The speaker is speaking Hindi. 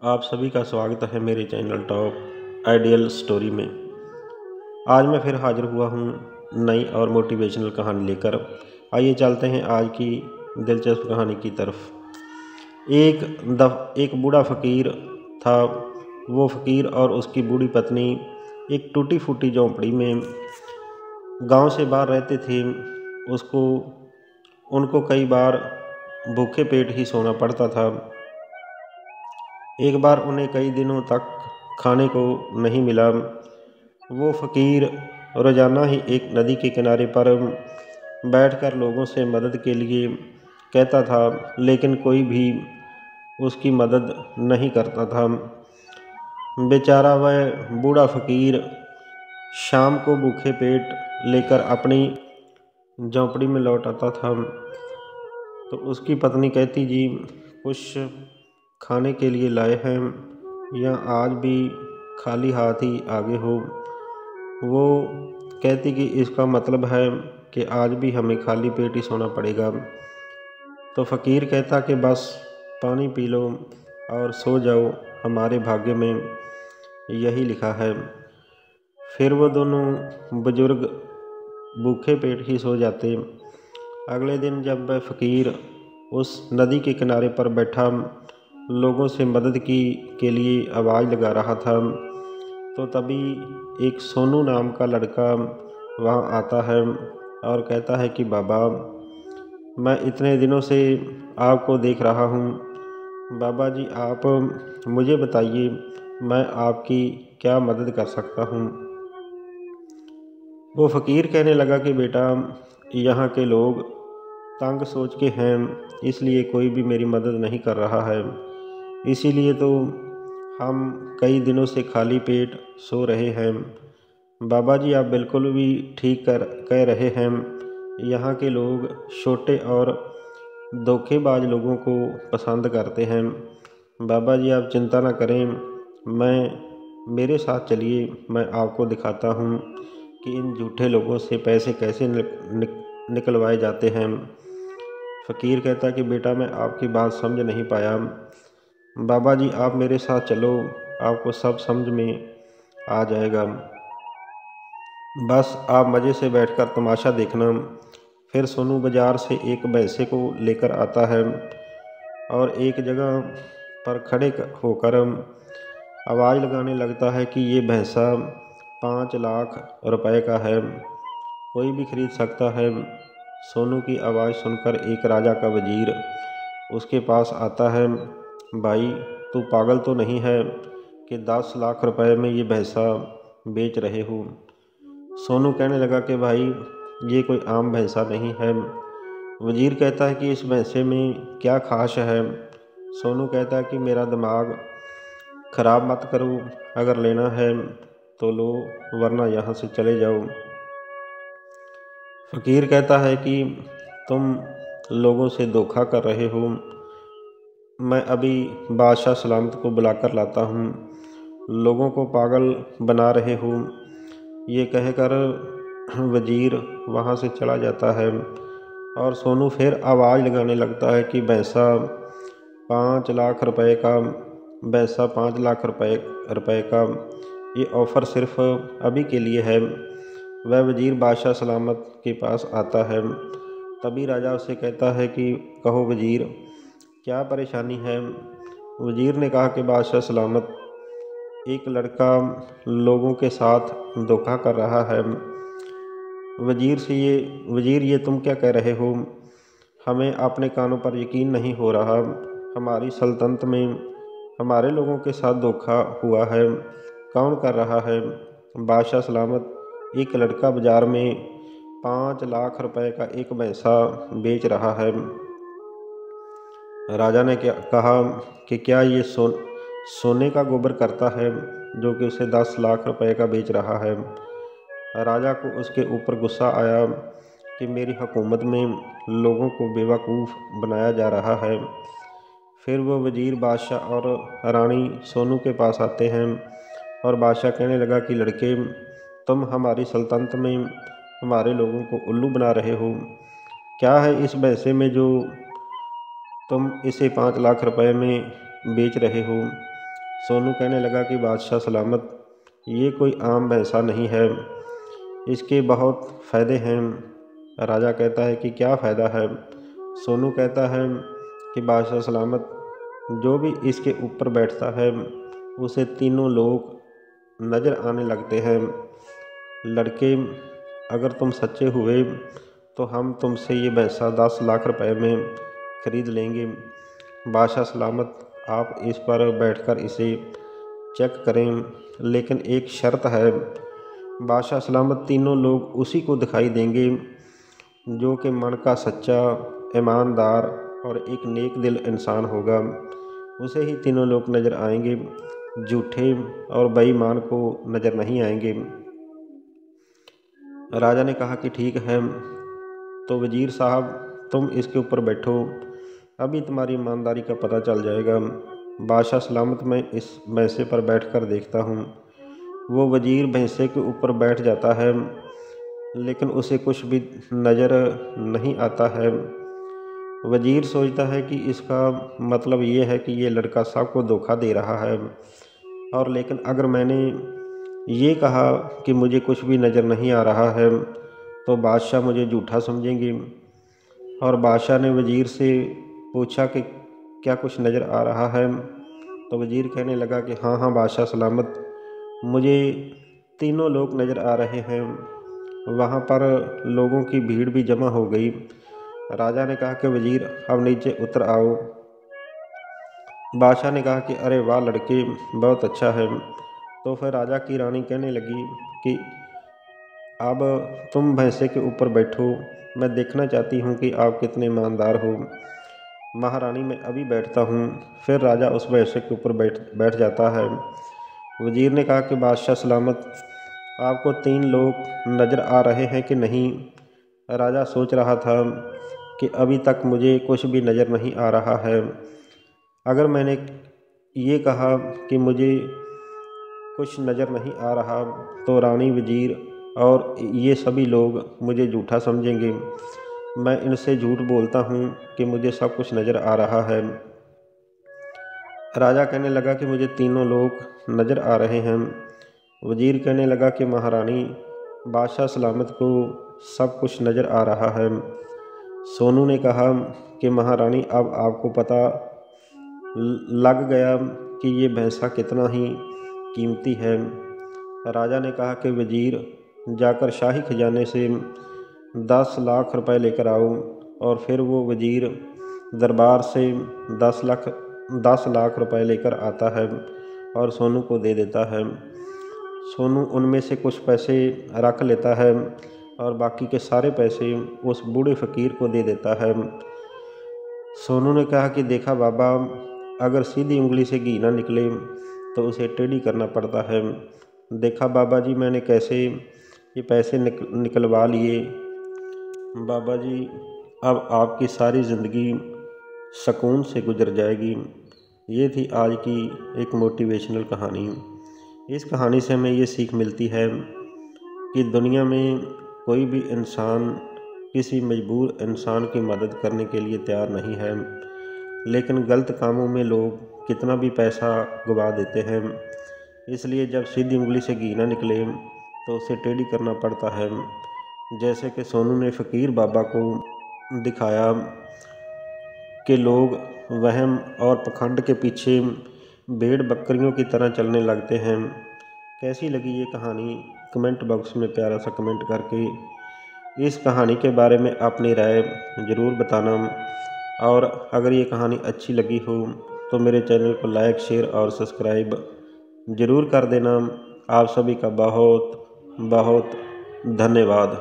आप सभी का स्वागत है मेरे चैनल टॉप आइडियल स्टोरी में। आज मैं फिर हाजिर हुआ हूँ नई और मोटिवेशनल कहानी लेकर। आइए चलते हैं आज की दिलचस्प कहानी की तरफ। एक बूढ़ा फ़कीर था। वो फ़कीर और उसकी बूढ़ी पत्नी एक टूटी फूटी झोंपड़ी में गांव से बाहर रहते थे। उनको कई बार भूखे पेट ही सोना पड़ता था। एक बार उन्हें कई दिनों तक खाने को नहीं मिला। वो फ़कीर रोज़ाना ही एक नदी के किनारे पर बैठकर लोगों से मदद के लिए कहता था, लेकिन कोई भी उसकी मदद नहीं करता था। बेचारा वह बूढ़ा फ़कीर शाम को भूखे पेट लेकर अपनी झोंपड़ी में लौट आता था तो उसकी पत्नी कहती, जी कुछ खाने के लिए लाए हैं या आज भी खाली हाथ ही आगे हो। वो कहती कि इसका मतलब है कि आज भी हमें खाली पेट ही सोना पड़ेगा। तो फ़कीर कहता कि बस पानी पी लो और सो जाओ, हमारे भाग्य में यही लिखा है। फिर वो दोनों बुजुर्ग भूखे पेट ही सो जाते। अगले दिन जब वह फ़कीर उस नदी के किनारे पर बैठा लोगों से मदद के लिए आवाज़ लगा रहा था तो तभी एक सोनू नाम का लड़का वहाँ आता है और कहता है कि बाबा, मैं इतने दिनों से आपको देख रहा हूँ। बाबा जी, आप मुझे बताइए, मैं आपकी क्या मदद कर सकता हूँ। वो फ़कीर कहने लगा कि बेटा, यहाँ के लोग तंग सोच के हैं, इसलिए कोई भी मेरी मदद नहीं कर रहा है। इसीलिए तो हम कई दिनों से खाली पेट सो रहे हैं। बाबा जी, आप बिल्कुल भी ठीक कह रहे हैं। यहाँ के लोग छोटे और धोखेबाज लोगों को पसंद करते हैं। बाबा जी, आप चिंता ना करें, मेरे साथ चलिए, मैं आपको दिखाता हूँ कि इन झूठे लोगों से पैसे कैसे निकलवाए जाते हैं। फ़कीर कहता कि बेटा, मैं आपकी बात समझ नहीं पाया। बाबा जी, आप मेरे साथ चलो, आपको सब समझ में आ जाएगा। बस आप मज़े से बैठकर तमाशा देखना। फिर सोनू बाज़ार से एक भैंसे को लेकर आता है और एक जगह पर खड़े होकर आवाज़ लगाने लगता है कि ये भैंसा 5 लाख रुपए का है, कोई भी खरीद सकता है। सोनू की आवाज़ सुनकर एक राजा का वजीर उसके पास आता है। भाई, तू पागल तो नहीं है कि 10 लाख रुपए में ये भैंसा बेच रहे हो। सोनू कहने लगा कि भाई, ये कोई आम भैंसा नहीं है। वजीर कहता है कि इस भैंसे में क्या खास है। सोनू कहता है कि मेरा दिमाग ख़राब मत करो, अगर लेना है तो लो, वरना यहाँ से चले जाओ। फ़कीर कहता है कि तुम लोगों से धोखा कर रहे हो, मैं अभी बादशाह सलामत को बुलाकर लाता हूँ, लोगों को पागल बना रहे हो। ये कहकर वजीर वहाँ से चला जाता है और सोनू फिर आवाज़ लगाने लगता है कि भैंसा 5 लाख रुपए का, भैंसा 5 लाख रुपए का, ये ऑफ़र सिर्फ अभी के लिए है। वह वजीर बादशाह सलामत के पास आता है। तभी राजा उससे कहता है कि कहो वजीर, क्या परेशानी है। वजीर ने कहा कि बादशाह सलामत, एक लड़का लोगों के साथ धोखा कर रहा है। वजीर, ये तुम क्या कह रहे हो। हमें अपने कानों पर यकीन नहीं हो रहा। हमारी सल्तनत में हमारे लोगों के साथ धोखा हुआ है। कौन कर रहा है। बादशाह सलामत, एक लड़का बाज़ार में 5 लाख रुपए का एक भैंसा बेच रहा है। राजा ने कहा कि क्या ये सोने का गोबर करता है जो कि उसे 10 लाख रुपए का बेच रहा है। राजा को उसके ऊपर गुस्सा आया कि मेरी हुकूमत में लोगों को बेवकूफ़ बनाया जा रहा है। फिर वो वजीर, बादशाह और रानी सोनू के पास आते हैं और बादशाह कहने लगा कि लड़के, तुम हमारी सल्तनत में हमारे लोगों को उल्लू बना रहे हो। क्या है इस भैंसे में जो तुम इसे 5 लाख रुपए में बेच रहे हो। सोनू कहने लगा कि बादशाह सलामत, ये कोई आम भैंसा नहीं है, इसके बहुत फ़ायदे हैं। राजा कहता है कि क्या फ़ायदा है? सोनू कहता है कि बादशाह सलामत, जो भी इसके ऊपर बैठता है उसे तीनों लोग नज़र आने लगते हैं। लड़के, अगर तुम सच्चे हुए तो हम तुमसे ये भैंसा 10 लाख रुपए में ख़रीद लेंगे। बादशाह सलामत, आप इस पर बैठकर इसे चेक करें, लेकिन एक शर्त है। बादशाह सलामत, तीनों लोग उसी को दिखाई देंगे जो कि मन का सच्चा, ईमानदार और एक नेक दिल इंसान होगा। उसे ही तीनों लोग नज़र आएंगे, झूठे और बेईमान को नज़र नहीं आएंगे। राजा ने कहा कि ठीक है, तो वजीर साहब तुम इसके ऊपर बैठो, अभी तुम्हारी ईमानदारी का पता चल जाएगा। बादशाह सलामत, मैं इस भैंसे पर बैठकर देखता हूँ। वो वजीर भैंसे के ऊपर बैठ जाता है, लेकिन उसे कुछ भी नज़र नहीं आता है। वजीर सोचता है कि इसका मतलब ये है कि ये लड़का सबको धोखा दे रहा है, और लेकिन अगर मैंने ये कहा कि मुझे कुछ भी नज़र नहीं आ रहा है तो बादशाह मुझे झूठा समझेंगे। और बादशाह ने वजीर से पूछा कि क्या कुछ नज़र आ रहा है? तो वजीर कहने लगा कि हाँ हाँ बादशाह सलामत, मुझे तीनों लोग नज़र आ रहे हैं। वहाँ पर लोगों की भीड़ भी जमा हो गई। राजा ने कहा कि वजीर अब नीचे उतर आओ। बादशाह ने कहा कि अरे वाह लड़के, बहुत अच्छा है। तो फिर राजा की रानी कहने लगी कि अब तुम भैंसे के ऊपर बैठो, मैं देखना चाहती हूँ कि आप कितने ईमानदार हो। महारानी, मैं अभी बैठता हूँ। फिर राजा उस भैंसे के ऊपर बैठ जाता है। वजीर ने कहा कि बादशाह सलामत, आपको 3 लोग नज़र आ रहे हैं कि नहीं? राजा सोच रहा था कि अभी तक मुझे कुछ भी नज़र नहीं आ रहा है। अगर मैंने ये कहा कि मुझे कुछ नज़र नहीं आ रहा तो रानी, वजीर और ये सभी लोग मुझे झूठा समझेंगे। मैं इनसे झूठ बोलता हूँ कि मुझे सब कुछ नज़र आ रहा है। राजा कहने लगा कि मुझे तीनों लोग नज़र आ रहे हैं। वजीर कहने लगा कि महारानी, बादशाह सलामत को सब कुछ नज़र आ रहा है। सोनू ने कहा कि महारानी, अब आपको पता लग गया कि ये भैंसा कितना ही कीमती है। राजा ने कहा कि वजीर, जाकर शाही खजाने से 10 लाख रुपए लेकर आओ। और फिर वो वजीर दरबार से 10 लाख रुपए लेकर आता है और सोनू को दे देता है। सोनू उनमें से कुछ पैसे रख लेता है और बाकी के सारे पैसे उस बूढ़े फ़कीर को दे देता है। सोनू ने कहा कि देखा बाबा, अगर सीधी उंगली से घी ना निकले तो उसे टेढ़ी करना पड़ता है। देखा बाबा जी, मैंने कैसे ये पैसे निकलवा लिए। बाबा जी, अब आपकी सारी ज़िंदगी सुकून से गुजर जाएगी। ये थी आज की एक मोटिवेशनल कहानी। इस कहानी से हमें ये सीख मिलती है कि दुनिया में कोई भी इंसान किसी मजबूर इंसान की मदद करने के लिए तैयार नहीं है, लेकिन गलत कामों में लोग कितना भी पैसा गवा देते हैं। इसलिए जब सीधी उंगली से घी ना निकले तो उसे टेढ़ी करना पड़ता है। जैसे कि सोनू ने फ़कीर बाबा को दिखाया कि लोग वहम और पखंड के पीछे भेड़ बकरियों की तरह चलने लगते हैं। कैसी लगी ये कहानी? कमेंट बॉक्स में प्यारा सा कमेंट करके इस कहानी के बारे में अपनी राय ज़रूर बताना। और अगर ये कहानी अच्छी लगी हो तो मेरे चैनल को लाइक, शेयर और सब्सक्राइब ज़रूर कर देना। आप सभी का बहुत बहुत धन्यवाद।